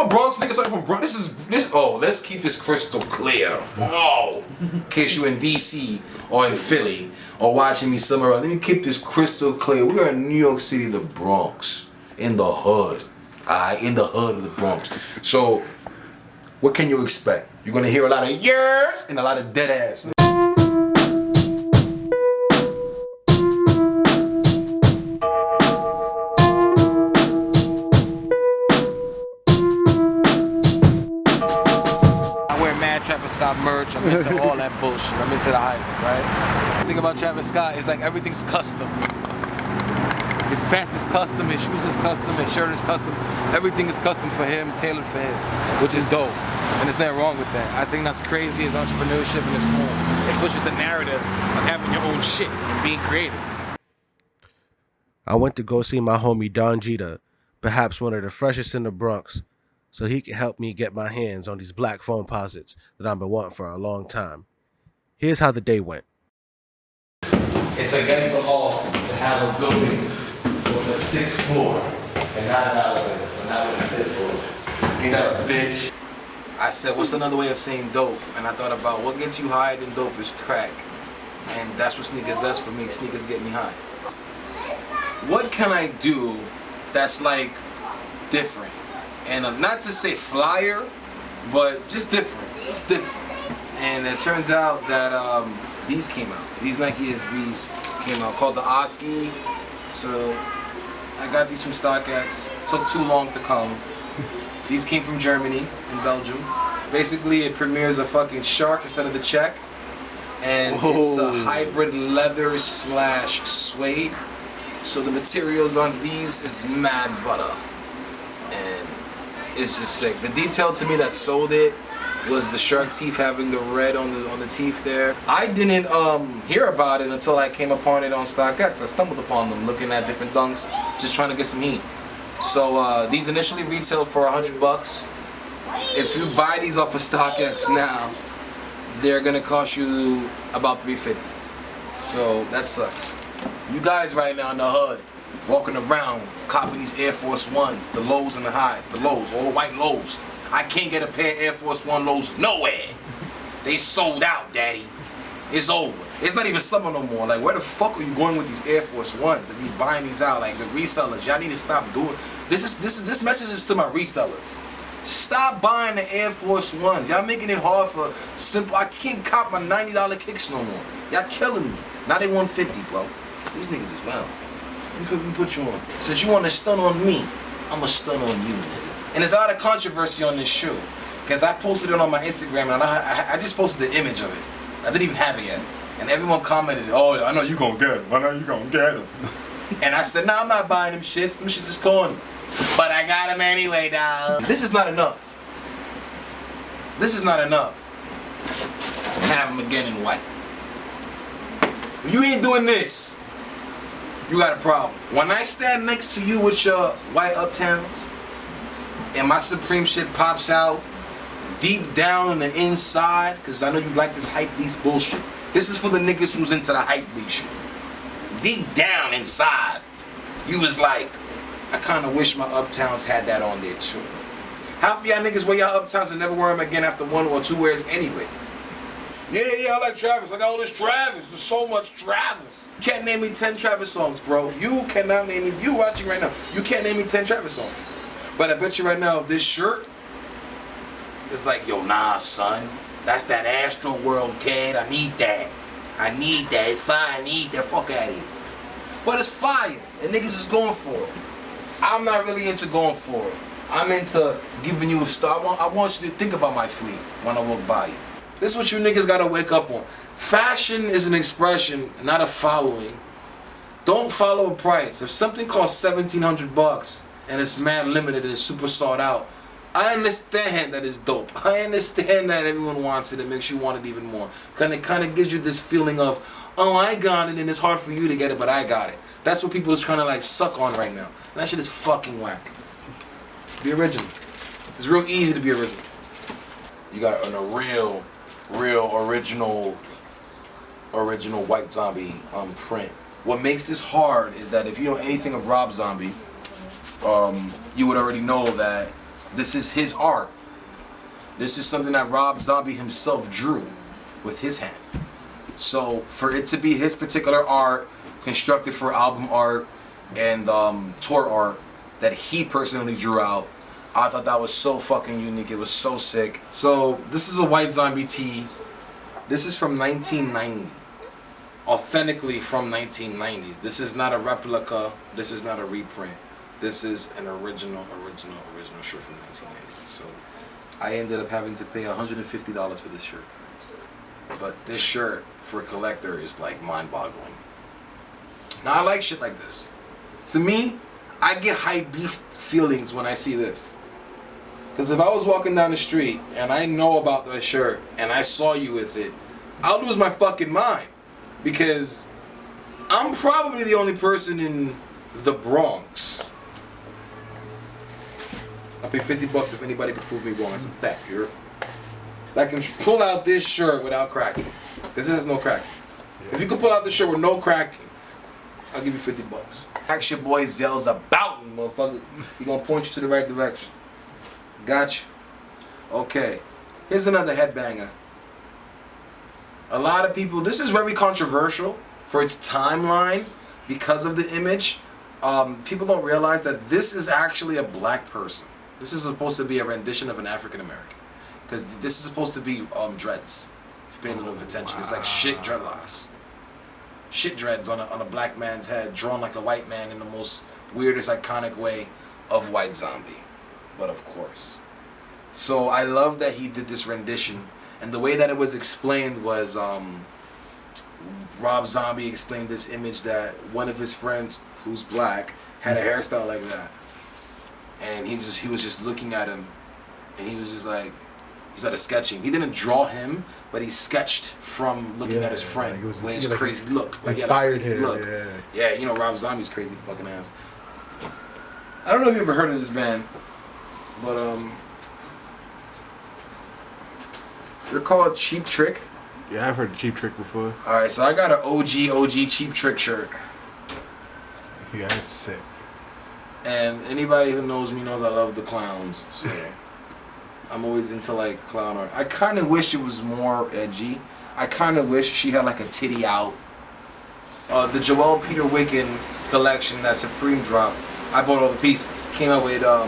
Bronx niggas are from Bronx. Oh, let's keep this crystal clear. Oh, in case you in DC or in Philly or watching me somewhere else, let me keep this crystal clear. We are in New York City, the Bronx, in the hood. Alright, in the hood of the Bronx. So, what can you expect? You're gonna hear a lot of years and a lot of dead ass. Travis Scott merch, I'm into all that bullshit. I'm into the hype, right? The thing about Travis Scott is like everything's custom. His pants is custom, his shoes is custom, his shirt is custom. Everything is custom for him, tailored for him, which is dope. And there's nothing wrong with that. I think that's crazy as entrepreneurship and it's cool. It pushes the narrative of having your own shit and being creative. I went to go see my homie Don Jeeta, perhaps one of the freshest in the Bronx, so he can help me get my hands on these black Foamposites that I've been wanting for a long time. Here's how the day went. It's against the law to have a building with a 6th floor and not an elevator, but not with a 5th floor. Ain't that a bitch? I said, what's another way of saying dope? And I thought about what gets you higher than dope is crack. And that's what sneakers does for me. Sneakers get me high. What can I do that's like different? And not to say flyer, but just different. It's different. And it turns out that these came out. These Nike SBs came out called the Oski. So I got these from StockX. Took too long to come. These came from Germany and Belgium. Basically, it premieres a fucking shark instead of the check. And it's a hybrid leather / suede. So the materials on these is mad butter. And it's just sick. The detail to me that sold it was the shark teeth having the red on the teeth there. I didn't hear about it until I came upon it on StockX. I stumbled upon them looking at different dunks, just trying to get some heat. So these initially retailed for $100. If you buy these off of StockX now, they're gonna cost you about $350. So that sucks. You guys right now in the hood, walking around, copping these Air Force Ones, the lows and the highs, the lows, all the white lows. I can't get a pair of Air Force One lows nowhere. They sold out, daddy. It's over. It's not even summer no more. Like, where the fuck are you going with these Air Force Ones? That you buying these out, like the resellers. Y'all need to stop doing. This message is to my resellers. Stop buying the Air Force Ones. Y'all making it hard for simple. I can't cop my $90 kicks no more. Y'all killing me. Now they $150, bro. These niggas as well. Let me put you on. Since you want to stun on me, I'ma stun on you, nigga. And there's a lot of controversy on this shoe. Because I posted it on my Instagram and I just posted the image of it. I didn't even have it yet. And everyone commented, oh, I know you gonna get him. I know you gonna get him. And I said, nah, I'm not buying them shits. Them shits is corny. But I got them anyway, dog. This is not enough. This is not enough. Have them again in white. When you ain't doing this, you got a problem. When I stand next to you with your white Uptowns, and my Supreme shit pops out deep down on the inside, because I know you like this hype beast bullshit. This is for the niggas who's into the hype beast shit. Deep down inside, you was like, I kind of wish my Uptowns had that on there too. Half of y'all niggas wear y'all Uptowns and never wear them again after 1 or 2 wears anyway. Yeah, I like Travis. I got all this Travis. There's so much Travis. You can't name me 10 Travis songs, bro. You cannot name me. You watching right now. You can't name me 10 Travis songs. But I bet you right now, this shirt is like, yo, nah, son. That's that Astro World, kid. I need that. I need that. It's fire. I need that. Fuck out of here. But it's fire. And niggas is going for it. I'm not really into going for it. I'm into giving you a star. I want you to think about my fleet when I walk by you. This is what you niggas gotta wake up on. Fashion is an expression, not a following. Don't follow a price. If something costs $1,700 and it's mad limited and it's super sought out, I understand that it's dope. I understand that everyone wants it. It makes you want it even more. It kind of gives you this feeling of, oh, I got it and it's hard for you to get it, but I got it. That's what people is trying to like suck on right now. And that shit is fucking whack. Be original. It's real easy to be original. You got a real original White Zombie print. What makes this hard is that if you know anything of Rob Zombie, you would already know that This is his art. This is something that Rob Zombie himself drew with his hand. So for it to be his particular art, constructed for album art and tour art that he personally drew out, I thought that was so fucking unique. It was so sick. So this is a White Zombie tee. This is from 1990. Authentically from 1990. This is not a replica. This is not a reprint. This is an original shirt from 1990. So I ended up having to pay $150 for this shirt. But this shirt for a collector is like mind-boggling. Now I like shit like this. To me, I get hype beast feelings when I see this. Because if I was walking down the street and I know about this shirt and I saw you with it, I'll lose my fucking mind. Because I'm probably the only person in the Bronx. I'll pay $50 if anybody can prove me wrong. That's a fact, you're that can pull out this shirt without cracking. Because this has no cracking. Yeah. If you can pull out this shirt with no cracking, I'll give you $50. Ask your boy Zales about me, motherfucker. He gonna point you to the right direction. Gotcha. Okay. Here's another headbanger. A lot of people, this is very controversial for its timeline because of the image. People don't realize that this is actually a black person. This is supposed to be a rendition of an African American. Because this is supposed to be dreads. If you pay a little bit of attention, it's like shit dreadlocks. Shit dreads on a black man's head, drawn like a white man in the most weirdest, iconic way of White Zombie. But of course. So I love that he did this rendition. And the way that it was explained was Rob Zombie explained this image that one of his friends who's black had a hairstyle like that. And he was just looking at him and he was just like, he started sketching. He didn't draw him, but he sketched from looking at his friend with his crazy look. Like inspired him. Look. Yeah, you know Rob Zombie's crazy fucking ass. I don't know if you ever heard of this band, but they're called Cheap Trick. Yeah, I've heard of Cheap Trick before. Alright, so I got an OG Cheap Trick shirt. Yeah, that's sick. And anybody who knows me knows I love the clowns, so I'm always into like clown art. I kind of wish it was more edgy. I kind of wish she had like a titty out. The Joel Peter Wiccan collection that Supreme dropped, I bought all the pieces. Came out with a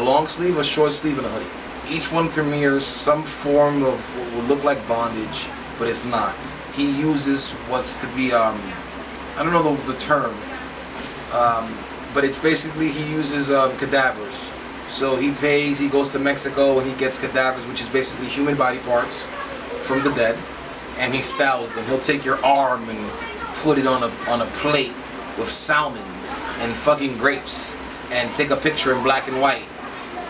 long sleeve, a short sleeve, and a hoodie. Each one premieres some form of what would look like bondage, but it's not. He uses what's to be, I don't know the term, but it's basically he uses cadavers. So he goes to Mexico and he gets cadavers, which is basically human body parts from the dead, and he styles them. He'll take your arm and put it on a plate with salmon and fucking grapes and take a picture in black and white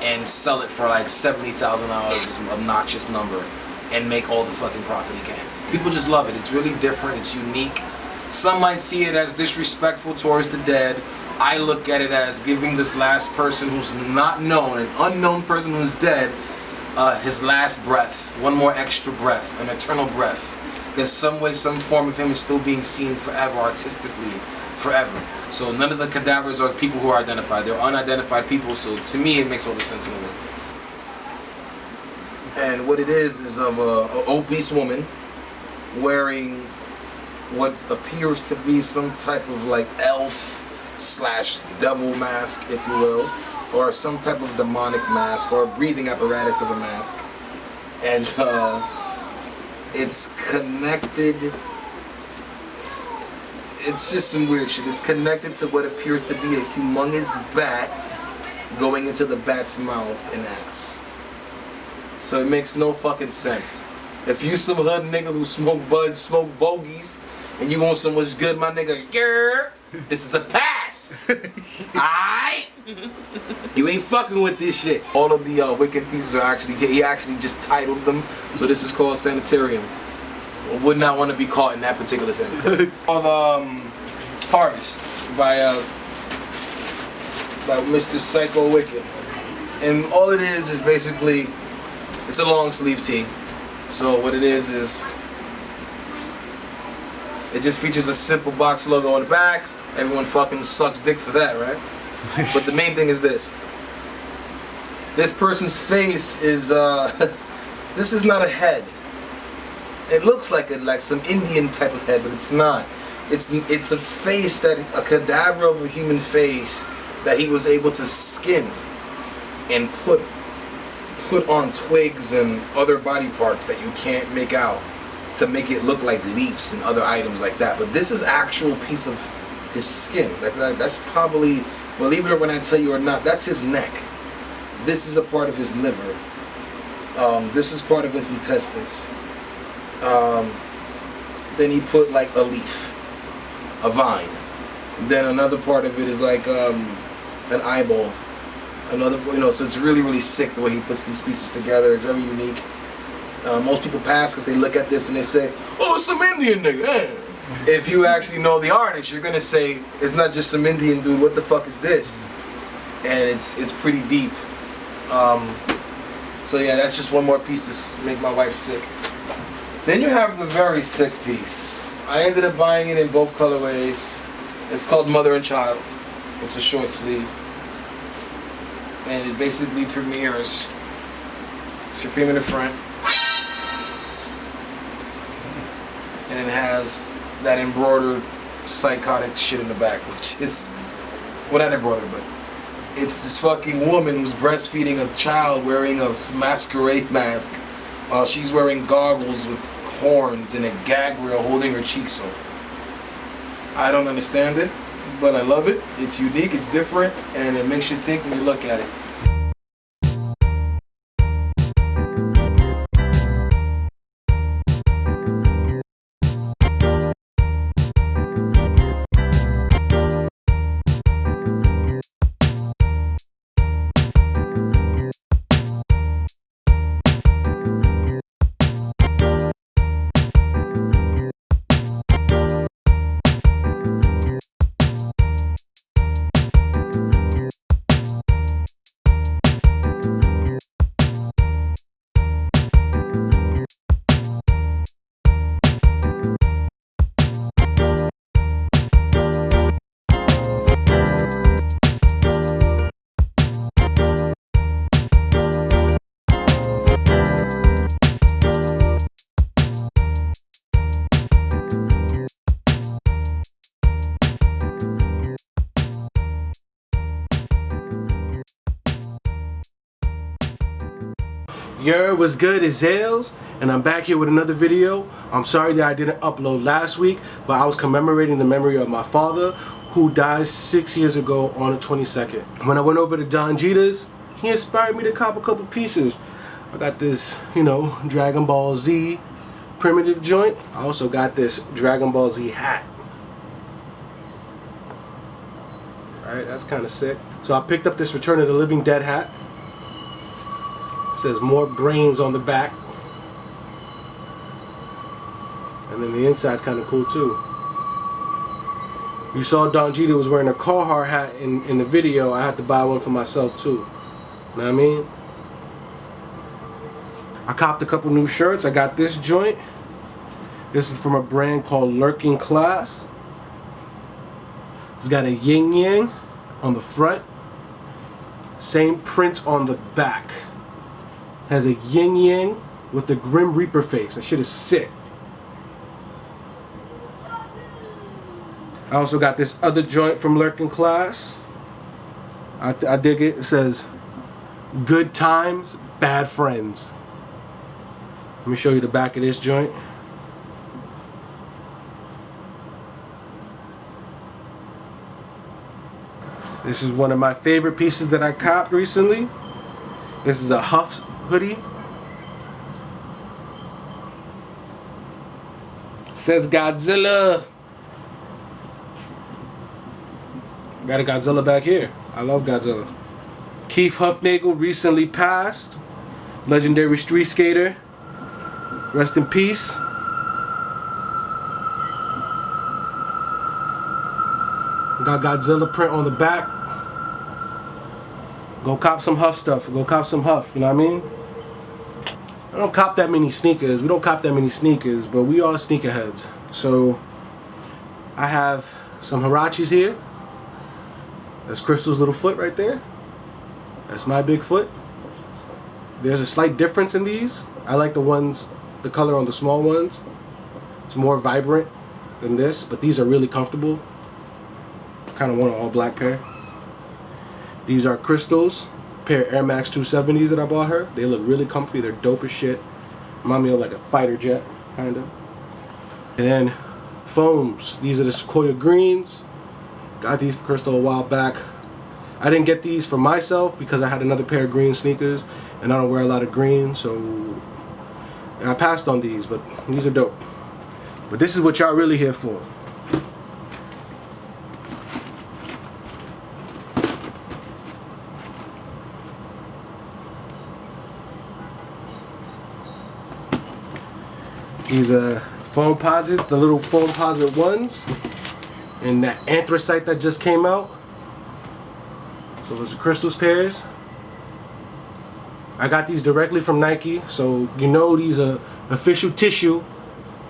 and sell it for like $70,000, this obnoxious number, and make all the fucking profit he can. People just love it. It's really different. It's unique. Some might see it as disrespectful towards the dead. I look at it as giving this last person who's not known, an unknown person who's dead, his last breath, one more extra breath, an eternal breath. Because some way, some form of him is still being seen forever, artistically, forever. So none of the cadavers are people who are identified. They're unidentified people, so to me it makes all the sense in the world. And what it is of a obese woman wearing what appears to be some type of like elf / devil mask, if you will, or some type of demonic mask, or a breathing apparatus of a mask. And it's connected. It's just some weird shit. It's connected to what appears to be a humongous bat going into the bat's mouth and ass. So it makes no fucking sense. If you some hood nigga who smoke buds, smoke bogeys, and you want some what's good, my nigga, grr, this is a pass. Alright? You ain't fucking with this shit. All of the wicked pieces are actually, he actually just titled them, so this is called Sanitarium. I would not want to be caught in that particular sanitarium. Called Harvest by Mr. Psycho Wicked. And all it is basically, it's a long sleeve tee. So what it is it just features a simple box logo on the back. Everyone fucking sucks dick for that, right? But the main thing is this. This person's face is this is not a head. It looks like some Indian type of head, but it's not. It's a face a cadaver of a human face that he was able to skin and put on twigs and other body parts that you can't make out to make it look like leaves and other items like that. But this is actual piece of his skin. That's probably, believe it when I tell you or not, that's his neck. This is a part of his liver. This is part of his intestines. Then he put like a leaf, a vine. Then another part of it is like an eyeball. Another, so it's really, really sick the way he puts these pieces together. It's very unique. Most people pass because they look at this and they say, "Oh, it's some Indian nigga." Eh. If you actually know the artist, you're gonna say it's not just some Indian dude. What the fuck is this? And it's pretty deep. So yeah, that's just one more piece to make my wife sick. Then you have the very sick piece. I ended up buying it in both colorways. It's called Mother and Child. It's a short sleeve. And it basically premieres Supreme in the front. And it has that embroidered psychotic shit in the back, which is, well, not embroidered, but it's this fucking woman who's breastfeeding a child wearing a masquerade mask while she's wearing goggles with horns and a gag reel holding her cheeks open. I don't understand it, but I love it. It's unique, it's different, and it makes you think when you look at it. Yo, what's good? It's Zales, and I'm back here with another video. I'm sorry that I didn't upload last week, but I was commemorating the memory of my father, who died 6 years ago on the 22nd. When I went over to Don Jeeta's, he inspired me to cop a couple pieces. I got this, Dragon Ball Z primitive joint. I also got this Dragon Ball Z hat. Alright, that's kind of sick. So I picked up this Return of the Living Dead hat. It says more brains on the back. And then the inside's kind of cool too. You saw Don Jeeta was wearing a Carhartt hat in the video. I had to buy one for myself too. You know what I mean? I copped a couple new shirts. I got this joint. This is from a brand called Lurking Class. It's got a yin yang on the front. Same print on the back. Has a yin yang with the Grim Reaper face. That shit is sick. I also got this other joint from Lurking Class. I dig it. It says, "Good times, bad friends." Let me show you the back of this joint. This is one of my favorite pieces that I copped recently. This is a Huff hoodie. Says Godzilla. Got a Godzilla back here. I love Godzilla. Keith Huffnagel recently passed. Legendary street skater. Rest in peace. Got Godzilla print on the back. Go cop some Huff stuff. Go cop some Huff. You know what I mean? I don't cop that many sneakers. We don't cop that many sneakers, but we are sneakerheads. So I have some Hirachis here. That's Crystal's little foot right there. That's my big foot. There's a slight difference in these. I like the color on the small ones. It's more vibrant than this, but these are really comfortable. Kind of want an all black pair. These are crystals, pair of Air Max 270s that I bought her. They look really comfy. They're dope as shit. Remind me of like a fighter jet, kind of. And then foams. These are the Sequoia greens. Got these for Crystal a while back. I didn't get these for myself because I had another pair of green sneakers and I don't wear a lot of green, so I passed on these, but these are dope. But this is what y'all really here for. These are Foamposites, the little Foamposite ones, and that Anthracite that just came out. So those are crystals pairs. I got these directly from Nike, so you know these are official tissue.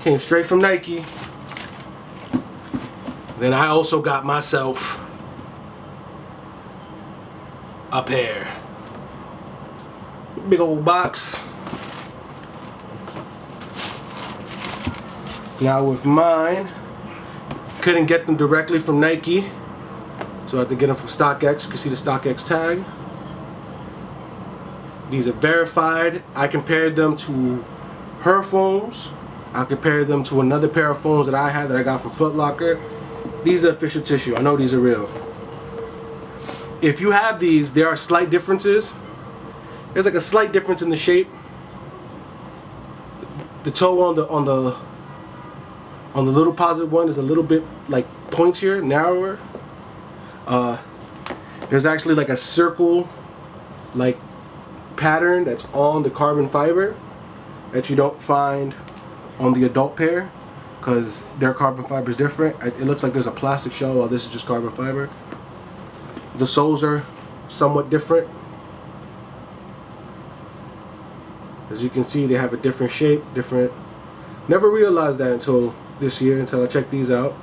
Came straight from Nike. Then I also got myself a pair. Big old box. Now with mine, couldn't get them directly from Nike, so I had to get them from StockX. You can see the StockX tag. These are verified. I compared them to her foams. I compared them to another pair of foams that I had that I got from Foot Locker. These are official tissue. I know these are real. If you have these, there are slight differences. There's like a slight difference in the shape. The toe on the little Posit one is a little bit like pointier, narrower. There's actually like a circle like pattern that's on the carbon fiber that you don't find on the adult pair because their carbon fiber is different. It looks like there's a plastic shell while this is just carbon fiber. The soles are somewhat different. As you can see, they have a different shape, different. Never realized that until this year, until I checked these out.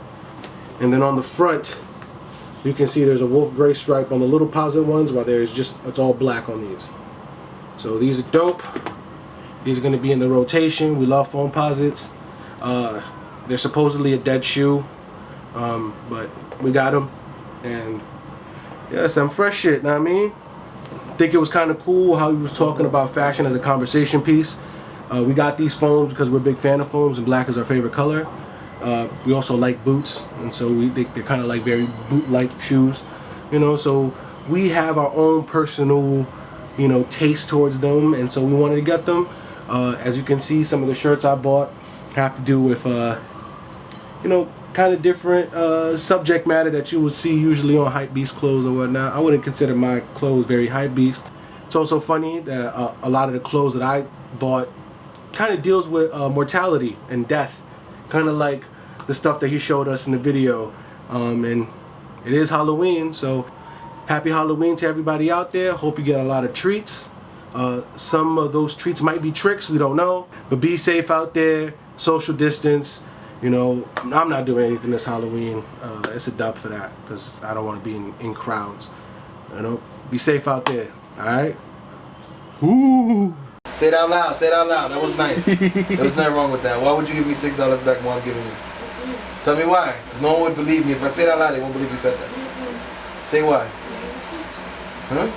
And then on the front, you can see there's a wolf gray stripe on the little Posit ones, while there's just, it's all black on these. So these are dope. These are going to be in the rotation. We love Foamposites. They're supposedly a dead shoe, but we got them. And yeah, some fresh shit, know what I mean? I think it was kind of cool how he was talking about fashion as a conversation piece. We got these foams because we're a big fan of foams, and black is our favorite color. We also like boots, and so they're kind of like very boot-like shoes, you know. So we have our own personal, you know, taste towards them, and so we wanted to get them. As you can see, some of the shirts I bought have to do with, you know, kind of different subject matter that you would see usually on hypebeast clothes and whatnot. I wouldn't consider my clothes very hypebeast. It's also funny that a lot of the clothes that I bought kind of deals with mortality and death, kind of like the stuff that he showed us in the video. And it is Halloween, so happy Halloween to everybody out there. Hope you get a lot of treats. Some of those treats might be tricks, we don't know, but be safe out there, social distance. You know, I'm not doing anything this Halloween. It's a dub for that because I don't want to be in crowds. You know, be safe out there. All right. Ooh. Say it out loud. Say it out loud. That was nice. There was nothing wrong with that. Why would you give me $6 back more than giving me? Tell me why. Because no one would believe me. If I say it out loud, they won't believe you said that. Say why. Huh?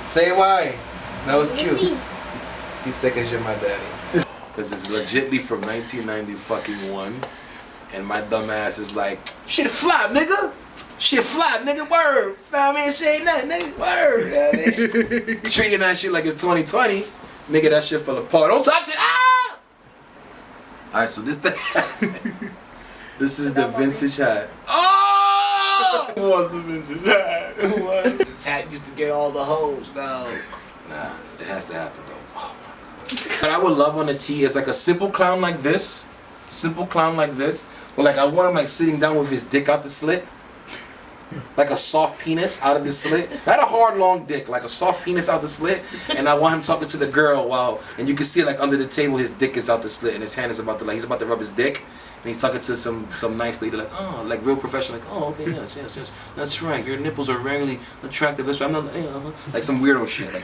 Say why. That was cute. He's sick as you're my daddy. Because it's legitly from 1991. And my dumb ass is like, shit fly, nigga. Shit fly, nigga. Word. I mean, shit ain't nothing, nigga. Word. You know what I mean? Treating that shit like it's 2020. Nigga, that shit fell apart. Don't touch it. Ah! Alright, so this this is the vintage hat. Oh! Who was the vintage hat? Who was? This hat used to get all the hoes, no. Nah, it has to happen though. Oh my god. What I would love on a tee is like a simple clown like this. Simple clown like this. But like I want him like sitting down with his dick out the slit. Like a soft penis out of the slit. Not a hard long dick, like a soft penis out the slit. And I want him talking to the girl while, and you can see like under the table his dick is out the slit and his hand is about to, like he's about to rub his dick. And he's talking to some nice lady like, oh, like real professional, like, oh, okay, yes, that's right. Your nipples are very attractive. That's right. I'm not, like some weirdo shit. Like,